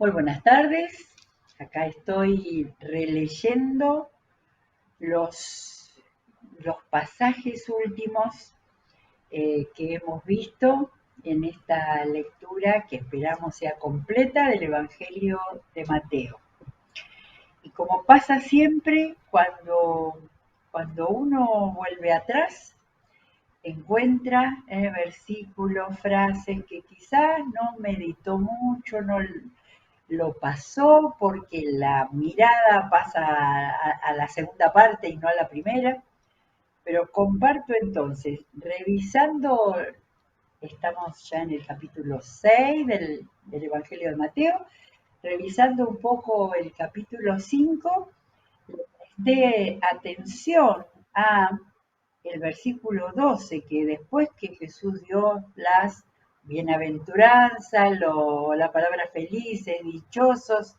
Muy buenas tardes. Acá estoy releyendo los, los pasajes últimos que hemos visto en esta lectura que esperamos sea completa del Evangelio de Mateo. Y como pasa siempre, cuando uno vuelve atrás, encuentra versículos, frases que quizás no meditó mucho, no lo pasó porque la mirada pasa a la segunda parte y no a la primera, pero comparto entonces, revisando, estamos ya en el capítulo 6 del Evangelio de Mateo, revisando un poco el capítulo 5, de atención a el versículo 12, que después que Jesús dio las bienaventuranzas, la palabra felices, dichosos,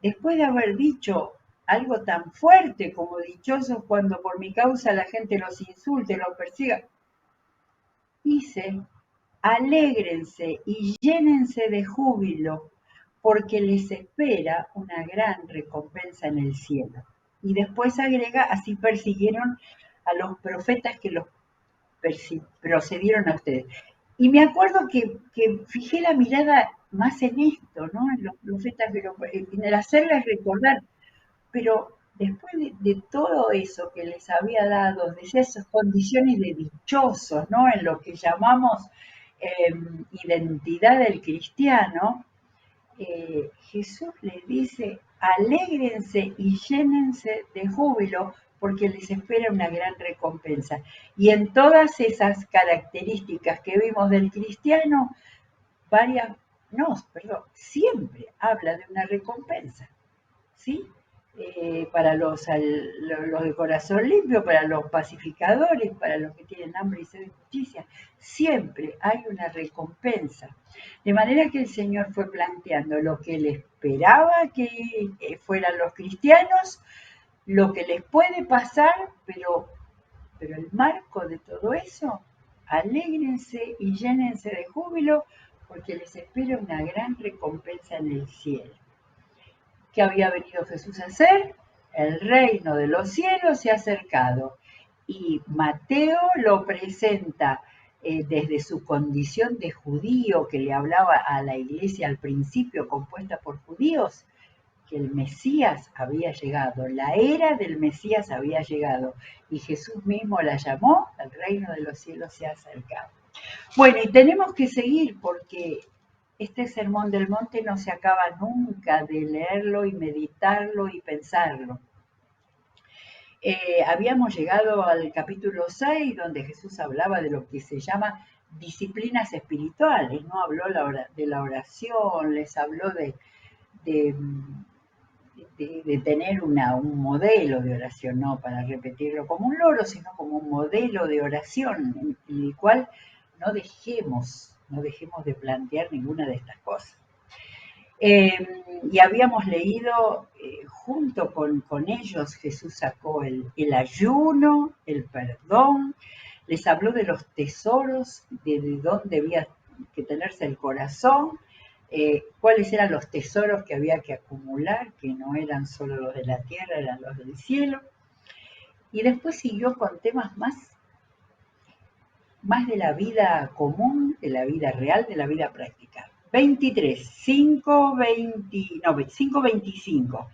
después de haber dicho algo tan fuerte como dichosos cuando por mi causa la gente los insulte, los persiga, dice, alégrense y llénense de júbilo, porque les espera una gran recompensa en el cielo. Y después agrega, así persiguieron a los profetas que los procedieron a ustedes. Y me acuerdo que fijé la mirada más en esto, ¿no? En los profetas, pero en el hacerles recordar, pero después de todo eso que les había dado, de esas condiciones de dichosos, ¿no? En lo que llamamos identidad del cristiano, Jesús les dice, alégrense y llénense de júbilo porque les espera una gran recompensa. Y en todas esas características que vimos del cristiano, siempre habla de una recompensa, ¿sí? Para los de corazón limpio, para los pacificadores, para los que tienen hambre y sed de justicia, siempre hay una recompensa. De manera que el Señor fue planteando lo que Él esperaba que fueran los cristianos, lo que les puede pasar, pero el marco de todo eso, alégrense y llénense de júbilo, porque les espera una gran recompensa en el cielo. ¿Qué había venido Jesús a hacer? El reino de los cielos se ha acercado. Y Mateo lo presenta desde su condición de judío, que le hablaba a la iglesia al principio, compuesta por judíos, que el Mesías había llegado, la era del Mesías había llegado, y Jesús mismo la llamó, el reino de los cielos se ha acercado. Bueno, y tenemos que seguir porque este Sermón del Monte no se acaba nunca de leerlo y meditarlo y pensarlo. Habíamos llegado al capítulo 6, donde Jesús hablaba de lo que se llama disciplinas espirituales, ¿no? Habló de la oración, les habló de tener un modelo de oración, no para repetirlo como un loro, sino como un modelo de oración en el cual no dejemos de plantear ninguna de estas cosas. Y habíamos leído, junto con ellos, Jesús sacó el ayuno, el perdón, les habló de los tesoros, de dónde había que tenerse el corazón, cuáles eran los tesoros que había que acumular, que no eran solo los de la tierra, eran los del cielo. Y después siguió con temas más de la vida común, de la vida real, de la vida práctica. 23, 5:25.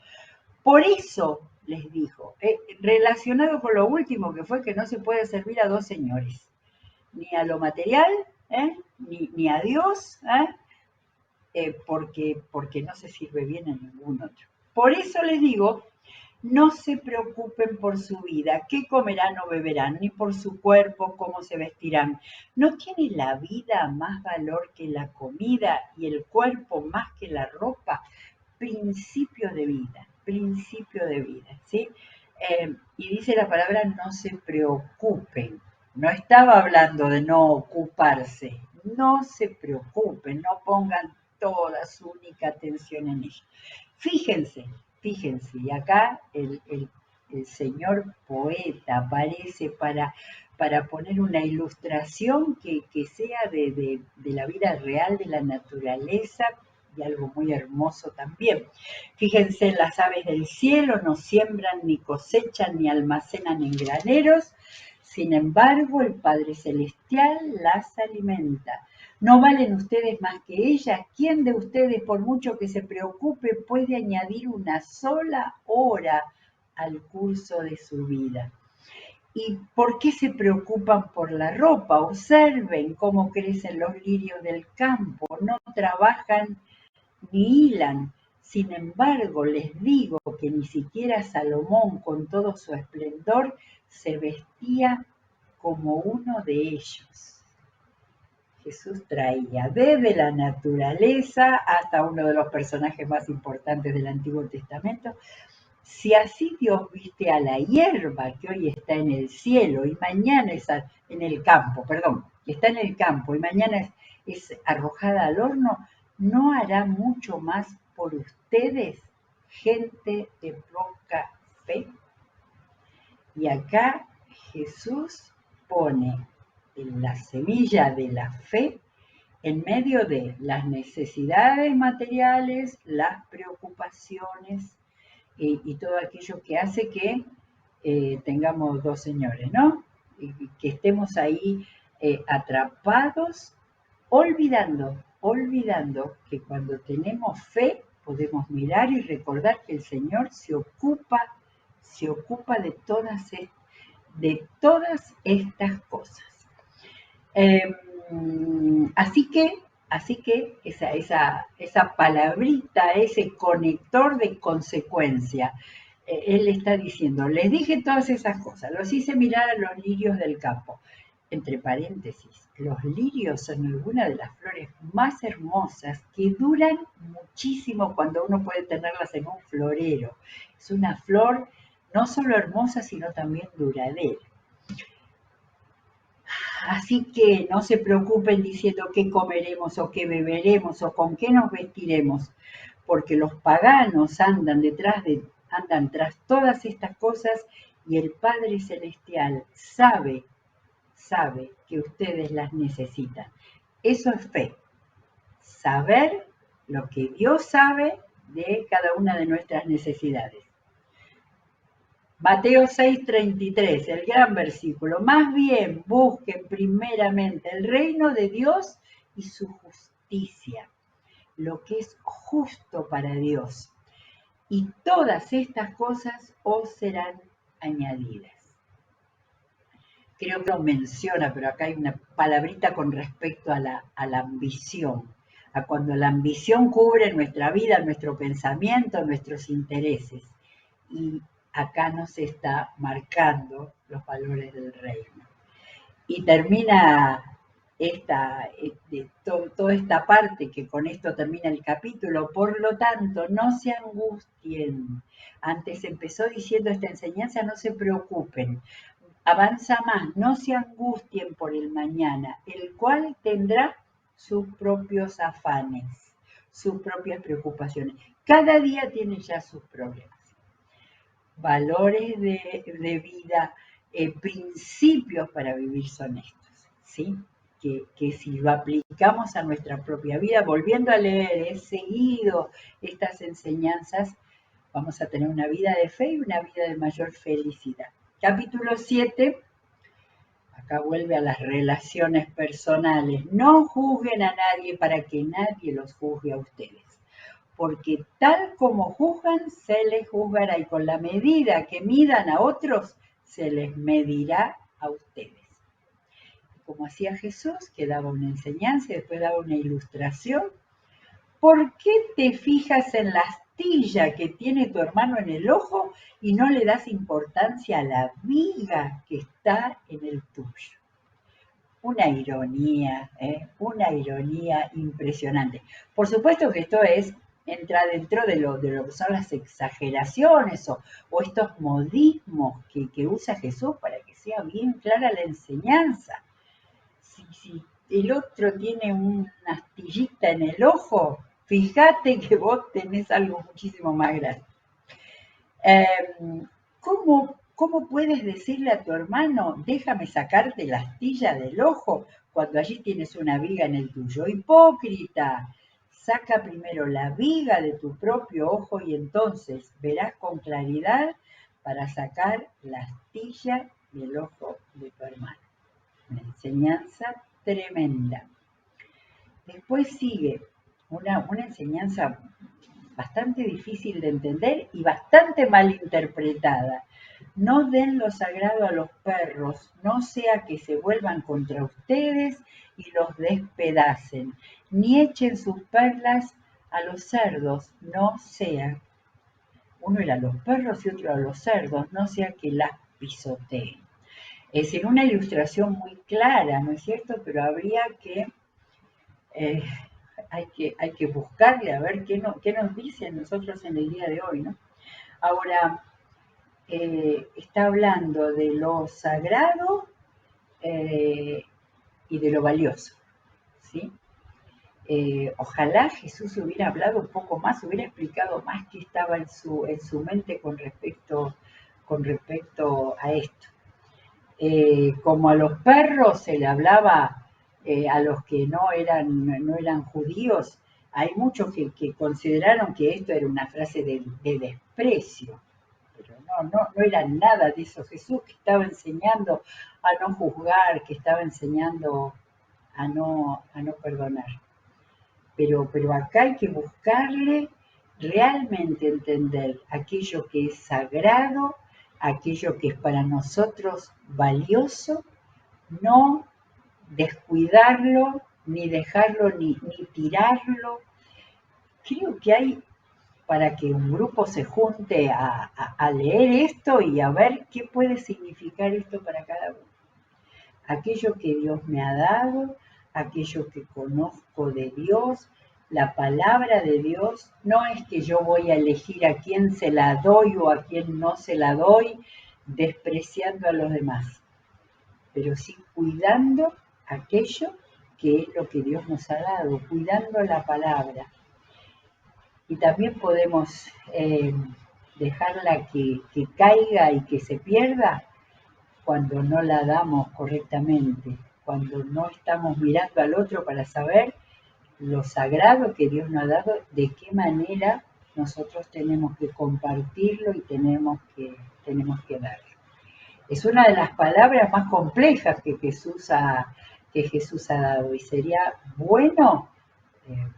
Por eso les dijo, relacionado con lo último que fue que no se puede servir a dos señores, ni a lo material, ni a Dios, porque no se sirve bien a ningún otro. Por eso les digo, no se preocupen por su vida, qué comerán o beberán, ni por su cuerpo, cómo se vestirán. ¿No tiene la vida más valor que la comida y el cuerpo más que la ropa? Principio de vida, ¿sí? Y dice la palabra no se preocupen. No estaba hablando de no ocuparse. No se preocupen, no pongan toda su única atención en ello. Fíjense, y acá el señor poeta aparece para poner una ilustración que sea de la vida real, de la naturaleza, y algo muy hermoso también. Fíjense, las aves del cielo no siembran, ni cosechan, ni almacenan en graneros, sin embargo el Padre Celestial las alimenta. ¿No valen ustedes más que ellas? ¿Quién de ustedes, por mucho que se preocupe, puede añadir una sola hora al curso de su vida? ¿Y por qué se preocupan por la ropa? Observen cómo crecen los lirios del campo, no trabajan ni hilan. Sin embargo, les digo que ni siquiera Salomón, con todo su esplendor, se vestía como uno de ellos. Jesús traía desde la naturaleza hasta uno de los personajes más importantes del Antiguo Testamento. Si así Dios viste a la hierba que hoy está en el cielo y mañana en el campo, perdón, que está en el campo y mañana es arrojada al horno, ¿no hará mucho más por ustedes, gente de poca fe? Y acá Jesús pone la semilla de la fe en medio de las necesidades materiales, las preocupaciones y todo aquello que hace que tengamos dos señores, ¿no? Y que estemos ahí atrapados, olvidando que cuando tenemos fe podemos mirar y recordar que el Señor se ocupa de todas estas cosas. Así que esa palabrita, ese conector de consecuencia, él está diciendo, les dije todas esas cosas, los hice mirar a los lirios del campo. Entre paréntesis, los lirios son algunas de las flores más hermosas que duran muchísimo cuando uno puede tenerlas en un florero. Es una flor no solo hermosa, sino también duradera. Así que no se preocupen diciendo qué comeremos o qué beberemos o con qué nos vestiremos, porque los paganos andan tras todas estas cosas y el Padre Celestial sabe que ustedes las necesitan. Eso es fe, saber lo que Dios sabe de cada una de nuestras necesidades. Mateo 6:33, el gran versículo. Más bien busquen primeramente el reino de Dios y su justicia, lo que es justo para Dios. Y todas estas cosas os serán añadidas. Creo que lo menciona, pero acá hay una palabrita con respecto a la ambición, a cuando la ambición cubre nuestra vida, nuestro pensamiento, nuestros intereses. Y acá nos está marcando los valores del reino. Y termina toda esta parte, que con esto termina el capítulo. Por lo tanto, no se angustien. Antes empezó diciendo esta enseñanza, no se preocupen. Avanza más, no se angustien por el mañana, el cual tendrá sus propios afanes, sus propias preocupaciones. Cada día tiene ya sus problemas. Valores de vida, principios para vivir son estos, ¿sí? Que si lo aplicamos a nuestra propia vida, volviendo a leer seguido estas enseñanzas, vamos a tener una vida de fe y una vida de mayor felicidad. Capítulo 7, acá vuelve a las relaciones personales. No juzguen a nadie para que nadie los juzgue a ustedes. Porque tal como juzgan, se les juzgará, y con la medida que midan a otros, se les medirá a ustedes. Como hacía Jesús, que daba una enseñanza y después daba una ilustración. ¿Por qué te fijas en la astilla que tiene tu hermano en el ojo y no le das importancia a la viga que está en el tuyo? Una ironía impresionante. Por supuesto que esto entra dentro de lo que son las exageraciones o estos modismos que usa Jesús para que sea bien clara la enseñanza. Si el otro tiene una astillita en el ojo, fíjate que vos tenés algo muchísimo más grande. ¿Cómo puedes decirle a tu hermano, déjame sacarte la astilla del ojo, cuando allí tienes una viga en el tuyo? Hipócrita, Saca primero la viga de tu propio ojo y entonces verás con claridad para sacar la astilla del ojo de tu hermano. Una enseñanza tremenda. Después sigue una enseñanza bastante difícil de entender y bastante mal interpretada. No den lo sagrado a los perros, no sea que se vuelvan contra ustedes y los despedacen, ni echen sus perlas a los cerdos, no sea. Uno era a los perros y otro a los cerdos, no sea que las pisoteen. Es decir, una ilustración muy clara, ¿no es cierto? Pero habría que eh, hay que buscarle a ver qué nos dicen nosotros en el día de hoy, ¿no? Ahora, está hablando de lo sagrado y de lo valioso, ¿sí? Ojalá Jesús hubiera hablado un poco más, hubiera explicado más qué estaba en su mente con respecto a esto. Como a los perros se le hablaba a los que no eran judíos, hay muchos que consideraron que esto era una frase de desprecio, pero no era nada de eso. Jesús que estaba enseñando a no juzgar, que estaba enseñando a no perdonar. Pero acá hay que buscarle realmente entender aquello que es sagrado, aquello que es para nosotros valioso, no descuidarlo, ni dejarlo, ni tirarlo. Creo que hay para que un grupo se junte a leer esto y a ver qué puede significar esto para cada uno. Aquello que Dios me ha dado, aquello que conozco de Dios, la palabra de Dios, no es que yo voy a elegir a quién se la doy o a quién no se la doy, despreciando a los demás, pero sí cuidando aquello que es lo que Dios nos ha dado, cuidando la palabra. Y también podemos dejarla que caiga y que se pierda cuando no la damos correctamente, cuando no estamos mirando al otro para saber lo sagrado que Dios nos ha dado, de qué manera nosotros tenemos que compartirlo y tenemos que darlo. Es una de las palabras más complejas que Jesús ha dado y sería bueno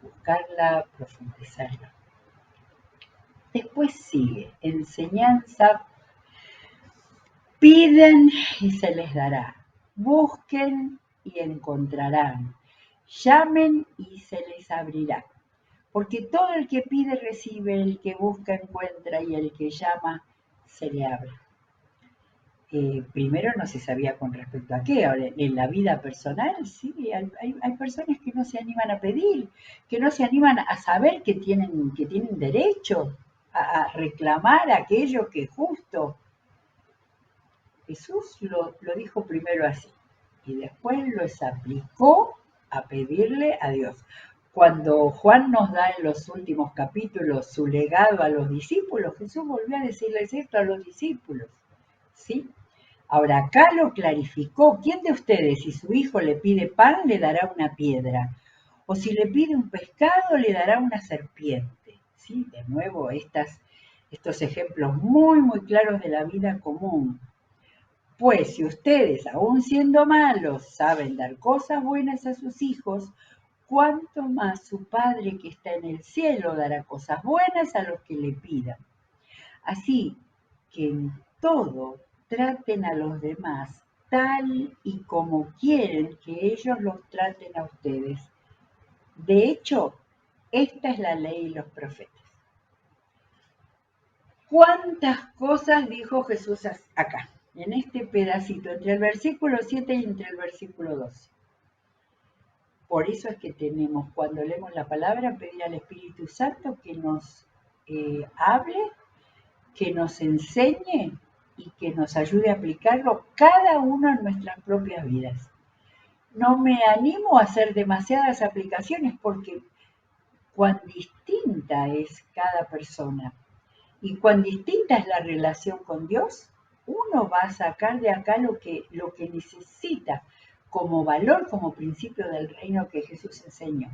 buscarla, profundizarla. Después sigue, enseñanza. Piden y se les dará, busquen y encontrarán, llamen y se les abrirá. Porque todo el que pide recibe, el que busca encuentra y el que llama se le abre. Primero no se sabía con respecto a qué, ahora en la vida personal sí, hay personas que no se animan a pedir, que no se animan a saber que tienen derecho a reclamar aquello que es justo. Jesús lo dijo primero así y después los aplicó a pedirle a Dios. Cuando Juan nos da en los últimos capítulos su legado a los discípulos, Jesús volvió a decirles esto a los discípulos, ¿sí? Ahora acá lo clarificó. ¿Quién de ustedes, si su hijo le pide pan, le dará una piedra? O si le pide un pescado, le dará una serpiente. ¿Sí? De nuevo, estos ejemplos muy, muy claros de la vida común. Pues si ustedes, aun siendo malos, saben dar cosas buenas a sus hijos, cuánto más su Padre que está en el cielo dará cosas buenas a los que le pidan. Así que en todo traten a los demás tal y como quieren que ellos los traten a ustedes. De hecho, esta es la ley y los profetas. ¿Cuántas cosas dijo Jesús acá? En este pedacito, entre el versículo 7 y entre el versículo 12. Por eso es que tenemos, cuando leemos la palabra, pedir al Espíritu Santo que nos hable, que nos enseñe y que nos ayude a aplicarlo cada uno en nuestras propias vidas. No me animo a hacer demasiadas aplicaciones porque cuán distinta es cada persona y cuán distinta es la relación con Dios, uno va a sacar de acá lo que necesita como valor, como principio del reino que Jesús enseñó.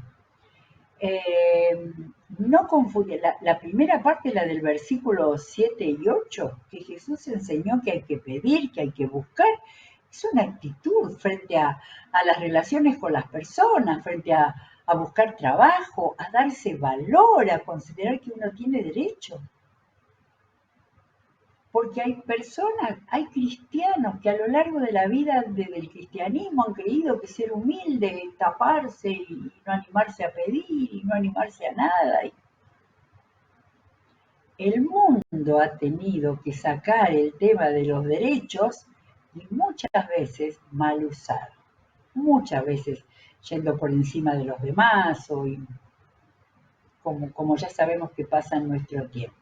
no confunde, la primera parte, la del versículo 7 y 8, que Jesús enseñó que hay que pedir, que hay que buscar, es una actitud frente a las relaciones con las personas, frente a buscar trabajo, a darse valor, a considerar que uno tiene derecho. Porque hay personas, hay cristianos que a lo largo de la vida del cristianismo han creído que ser humilde es taparse y no animarse a pedir y no animarse a nada. El mundo ha tenido que sacar el tema de los derechos y muchas veces mal usado, muchas veces yendo por encima de los demás o como ya sabemos que pasa en nuestro tiempo.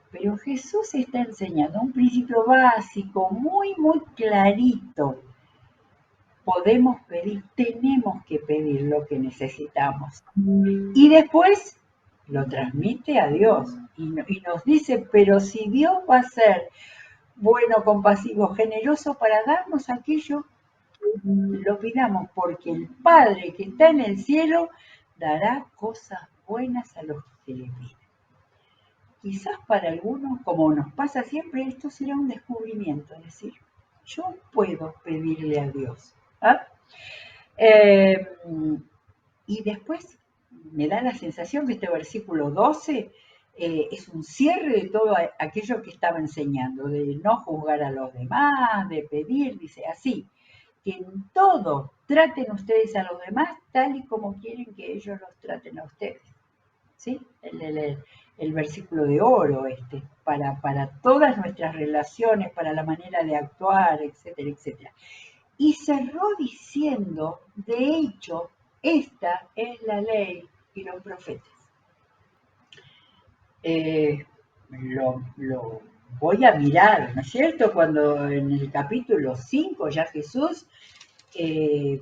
Pero Jesús está enseñando un principio básico, muy, muy clarito. Podemos pedir, tenemos que pedir lo que necesitamos. Y después lo transmite a Dios y nos dice, pero si Dios va a ser bueno, compasivo, generoso para darnos aquello que lo pidamos, porque el Padre que está en el cielo dará cosas buenas a los que le piden. Quizás para algunos, como nos pasa siempre, esto será un descubrimiento, es decir, yo puedo pedirle a Dios. ¿Ah? Y después me da la sensación que este versículo 12 es un cierre de todo aquello que estaba enseñando, de no juzgar a los demás, de pedir, dice así, que en todo traten ustedes a los demás tal y como quieren que ellos los traten a ustedes. ¿Sí? El versículo de oro para todas nuestras relaciones, para la manera de actuar, etcétera, etcétera. Y cerró diciendo, de hecho, esta es la ley y los profetas. Lo voy a mirar, ¿no es cierto? Cuando en el capítulo 5 ya Jesús,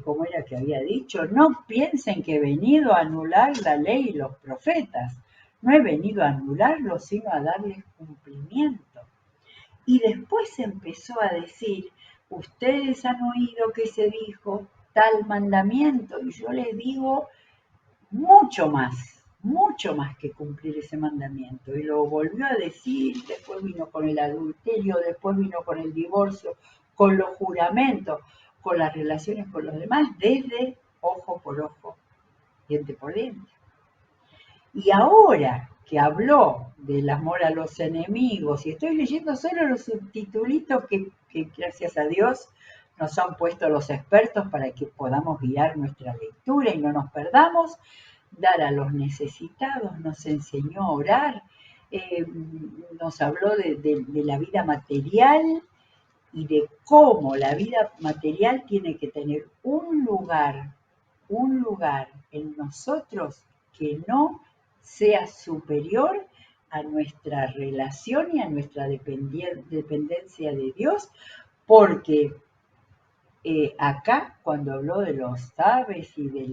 como era que había dicho, no piensen que he venido a anular la ley y los profetas. No he venido a anularlos, sino a darles cumplimiento. Y después empezó a decir, ustedes han oído que se dijo tal mandamiento, y yo les digo mucho más que cumplir ese mandamiento. Y lo volvió a decir, después vino con el adulterio, después vino con el divorcio, con los juramentos, con las relaciones con los demás, desde ojo por ojo, diente por diente. Y ahora que habló del amor a los enemigos, y estoy leyendo solo los subtitulitos que gracias a Dios nos han puesto los expertos para que podamos guiar nuestra lectura y no nos perdamos, dar a los necesitados, nos enseñó a orar, nos habló de la vida material y de cómo la vida material tiene que tener un lugar en nosotros que no sea superior a nuestra relación y a nuestra dependencia de Dios, porque acá cuando habló de los aves y de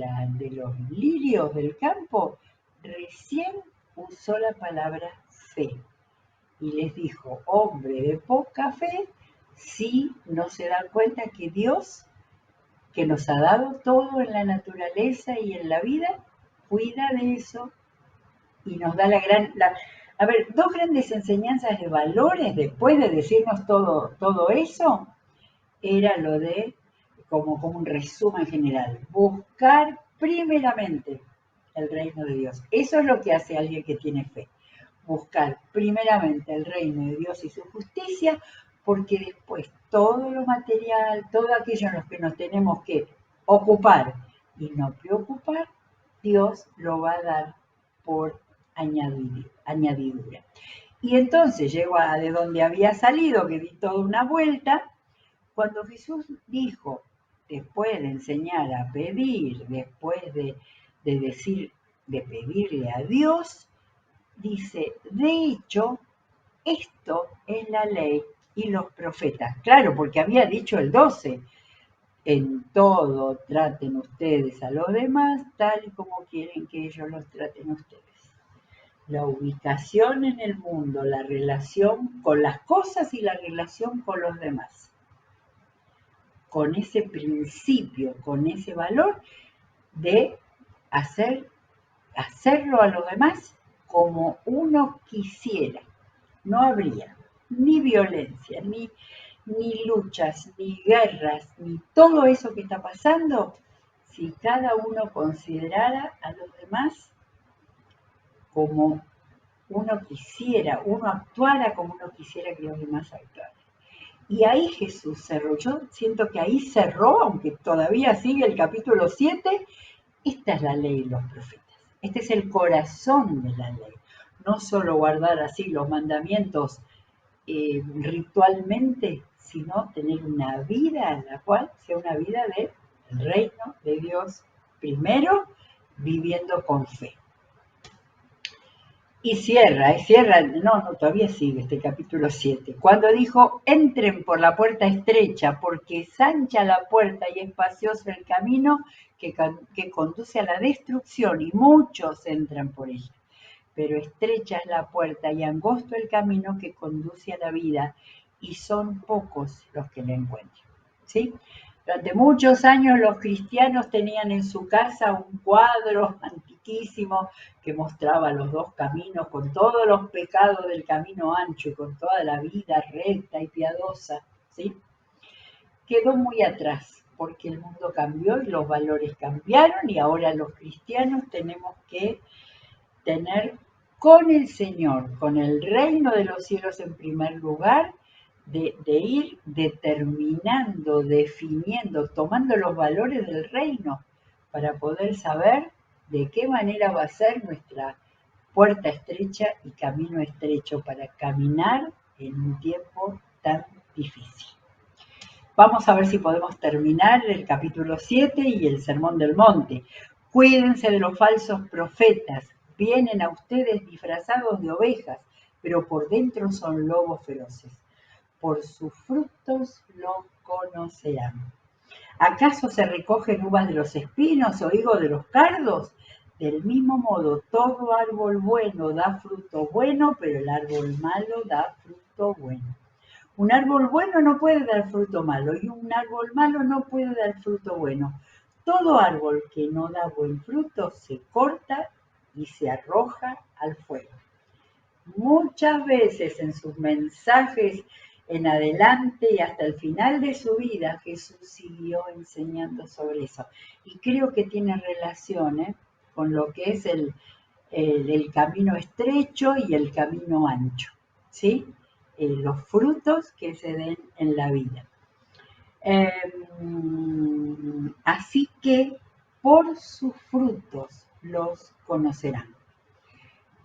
los lirios del campo, recién usó la palabra fe y les dijo, hombre de poca fe, si no se dan cuenta que Dios, que nos ha dado todo en la naturaleza y en la vida, cuida de eso y nos da a ver, dos grandes enseñanzas de valores después de decirnos todo eso, era lo de, como un resumen general, buscar primeramente el reino de Dios. Eso es lo que hace alguien que tiene fe. Buscar primeramente el reino de Dios y su justicia, porque después todo lo material, todo aquello en lo que nos tenemos que ocupar y no preocupar, Dios lo va a dar por añadidura. Y entonces llego a de donde había salido, que di toda una vuelta, cuando Jesús dijo, después de enseñar a pedir, después de decir, de pedirle a Dios, dice, de hecho, esto es la ley y los profetas. Claro, porque había dicho el 12, en todo traten ustedes a los demás tal y como quieren que ellos los traten a ustedes. La ubicación en el mundo, la relación con las cosas y la relación con los demás. Con ese principio, con ese valor de hacer hacerlo a los demás como uno quisiera. No habría ni violencia, ni luchas, ni guerras, ni todo eso que está pasando si cada uno considerara a los demás como uno quisiera, uno actuara como uno quisiera que los demás actuaran. Y ahí Jesús cerró. Yo siento que ahí cerró, aunque todavía sigue el capítulo 7. Esta es la ley y los profetas. Este es el corazón de la ley. No solo guardar así los mandamientos ritualmente, sino tener una vida en la cual sea una vida del reino de Dios primero, viviendo con fe. Y cierra, no, todavía sigue este capítulo 7, cuando dijo, entren por la puerta estrecha, porque es ancha la puerta y espacioso el camino que conduce a la destrucción, y muchos entran por ella. Pero estrecha es la puerta y angosto el camino que conduce a la vida, y son pocos los que la encuentran. ¿Sí? Durante muchos años los cristianos tenían en su casa un cuadro antiquísimo que mostraba los dos caminos con todos los pecados del camino ancho y con toda la vida recta y piadosa. ¿Sí? Quedó muy atrás porque el mundo cambió y los valores cambiaron, y ahora los cristianos tenemos que tener con el Señor, con el reino de los cielos en primer lugar, de ir determinando, definiendo, tomando los valores del reino para poder saber de qué manera va a ser nuestra puerta estrecha y camino estrecho para caminar en un tiempo tan difícil. Vamos a ver si podemos terminar el capítulo 7 y el Sermón del Monte. Cuídense de los falsos profetas. Vienen a ustedes disfrazados de ovejas, pero por dentro son lobos feroces. Por sus frutos los conocerán. ¿Acaso se recogen uvas de los espinos o higos de los cardos? Del mismo modo, todo árbol bueno da fruto bueno, pero el árbol malo da fruto bueno. Un árbol bueno no puede dar fruto malo, y un árbol malo no puede dar fruto bueno. Todo árbol que no da buen fruto se corta y se arroja al fuego. Muchas veces en sus mensajes en adelante y hasta el final de su vida, Jesús siguió enseñando sobre eso. Y creo que tiene relación con lo que es el camino estrecho y el camino ancho, ¿sí? Los frutos que se den en la vida. Así que por sus frutos los conocerán.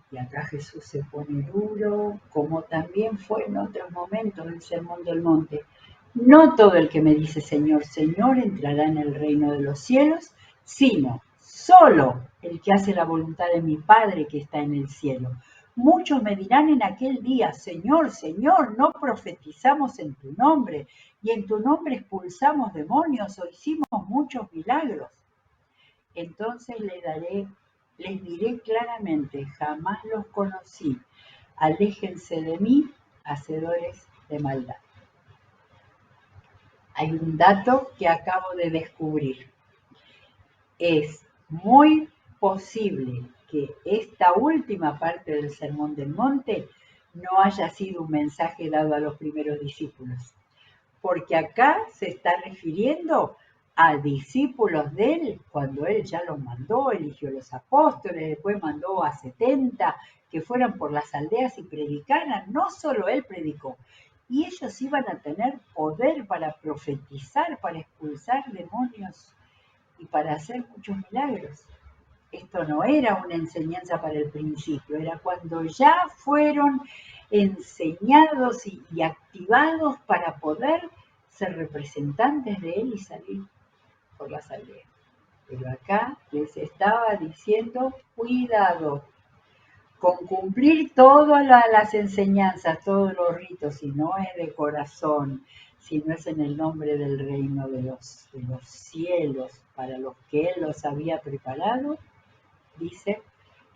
Y acá Jesús se pone duro, como también fue en otros momentos del Sermón del Monte. No todo el que me dice Señor, Señor entrará en el reino de los cielos, sino solo el que hace la voluntad de mi Padre que está en el cielo. Muchos me dirán en aquel día, Señor, Señor, no profetizamos en tu nombre, y en tu nombre expulsamos demonios o hicimos muchos milagros. Entonces les diré claramente, jamás los conocí. Aléjense de mí, hacedores de maldad. Hay un dato que acabo de descubrir. Es muy posible que esta última parte del Sermón del Monte no haya sido un mensaje dado a los primeros discípulos, porque acá se está refiriendo a discípulos de él, cuando él ya los mandó, eligió los apóstoles, después mandó a 70 que fueran por las aldeas y predicaran. No solo él predicó, y ellos iban a tener poder para profetizar, para expulsar demonios y para hacer muchos milagros. Esto no era una enseñanza para el principio, era cuando ya fueron enseñados y activados para poder ser representantes de él y salir por las aldeas. Pero acá les estaba diciendo, cuidado con cumplir todas las enseñanzas, todos los ritos, si no es de corazón, si no es en el nombre del reino de los cielos, para los que él los había preparado, dice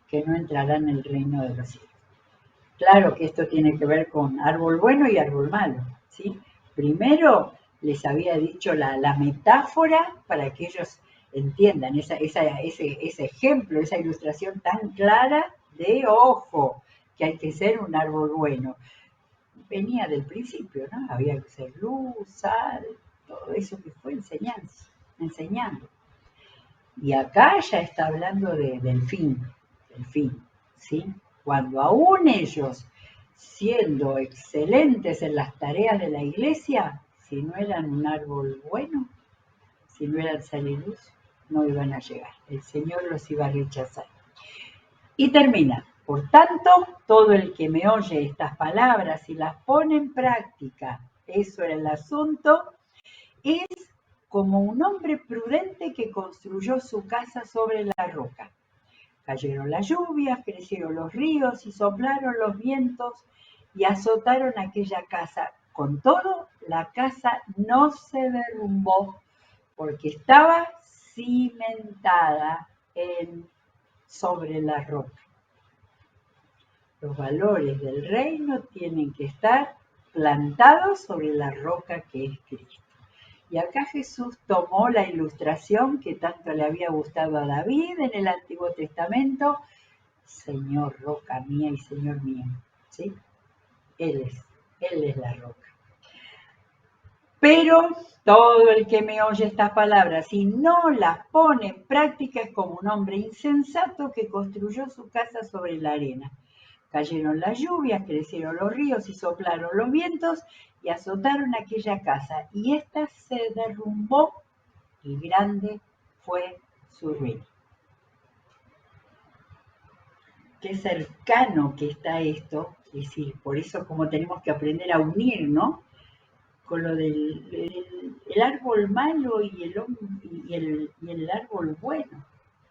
que no entrarán en el reino de los cielos. Claro que esto tiene que ver con árbol bueno y árbol malo, ¿sí? Primero les había dicho la metáfora para que ellos entiendan ese ejemplo, esa ilustración tan clara de ojo, que hay que ser un árbol bueno. Venía del principio, ¿no? Había que ser luz, sal, todo eso que fue enseñando. Y acá ya está hablando del fin, ¿sí? Cuando aún ellos, siendo excelentes en las tareas de la iglesia, si no eran un árbol bueno, si no eran sal y luz, no iban a llegar. El Señor los iba a rechazar. Y termina. Por tanto, todo el que me oye estas palabras y las pone en práctica, eso era el asunto, es como un hombre prudente que construyó su casa sobre la roca. Cayeron las lluvias, crecieron los ríos y soplaron los vientos y azotaron aquella casa. Con todo, la casa no se derrumbó porque estaba cimentada sobre la roca. Los valores del reino tienen que estar plantados sobre la roca que es Cristo. Y acá Jesús tomó la ilustración que tanto le había gustado a David en el Antiguo Testamento, Señor, roca mía y Señor mío, ¿sí? Él es la roca. Pero todo el que me oye estas palabras y no las pone en práctica es como un hombre insensato que construyó su casa sobre la arena. Cayeron las lluvias, crecieron los ríos y soplaron los vientos y azotaron aquella casa, y ésta se derrumbó y grande fue su ruina. Qué cercano que está esto, es decir, por eso como tenemos que aprender a unir, ¿no? Con lo del el árbol malo y el árbol bueno.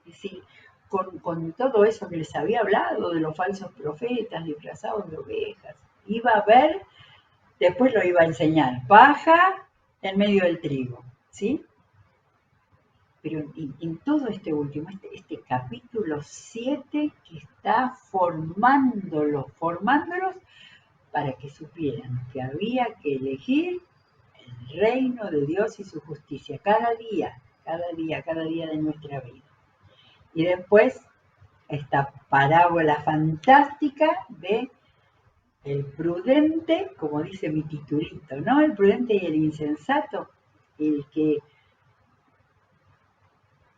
Es decir, con todo eso que les había hablado de los falsos profetas disfrazados de ovejas. Iba a haber, después lo iba a enseñar, paja en medio del trigo, ¿sí? Pero en todo este último, este capítulo 7 que está formándolos para que supieran que había que elegir el reino de Dios y su justicia cada día de nuestra vida. Y después esta parábola fantástica de el prudente, como dice mi titulito, ¿no? El prudente y el insensato, el que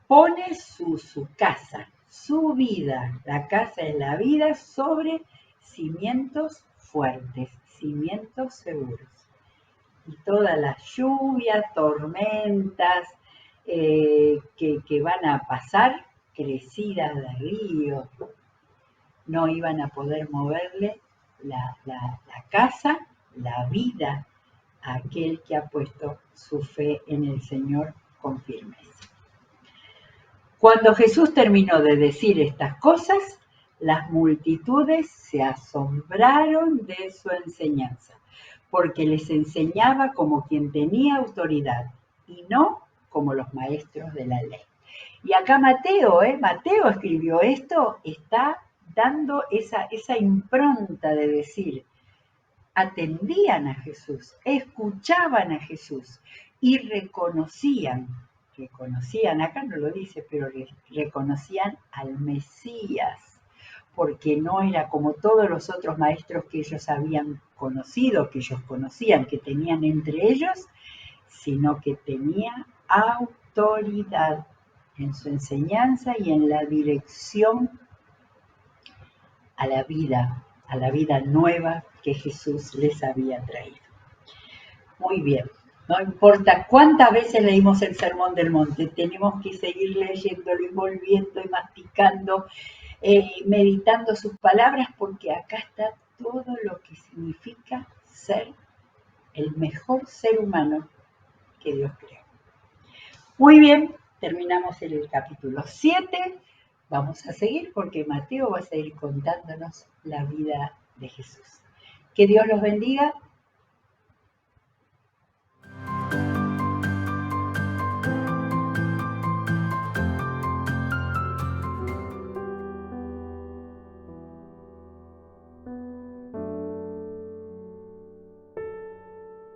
pone su casa, su vida, la casa es la vida, sobre cimientos fuertes, cimientos seguros. Y todas las lluvias, tormentas que van a pasar, crecidas de ríos, no iban a poder moverle la casa, la vida, a aquel que ha puesto su fe en el Señor con firmeza. Cuando Jesús terminó de decir estas cosas, las multitudes se asombraron de su enseñanza, porque les enseñaba como quien tenía autoridad y no como los maestros de la ley. Y acá Mateo escribió esto, está dando esa impronta de decir, atendían a Jesús, escuchaban a Jesús y reconocían, acá no lo dice, pero reconocían al Mesías, porque no era como todos los otros maestros que ellos habían conocido, que ellos conocían, que tenían entre ellos, sino que tenía autoridad en su enseñanza y en la dirección a la vida nueva que Jesús les había traído. Muy bien, no importa cuántas veces leímos el Sermón del Monte, tenemos que seguir leyéndolo y volviendo y masticando, meditando sus palabras, porque acá está todo lo que significa ser el mejor ser humano que Dios creó. Muy bien, terminamos el capítulo 7. Vamos a seguir porque Mateo va a seguir contándonos la vida de Jesús. Que Dios los bendiga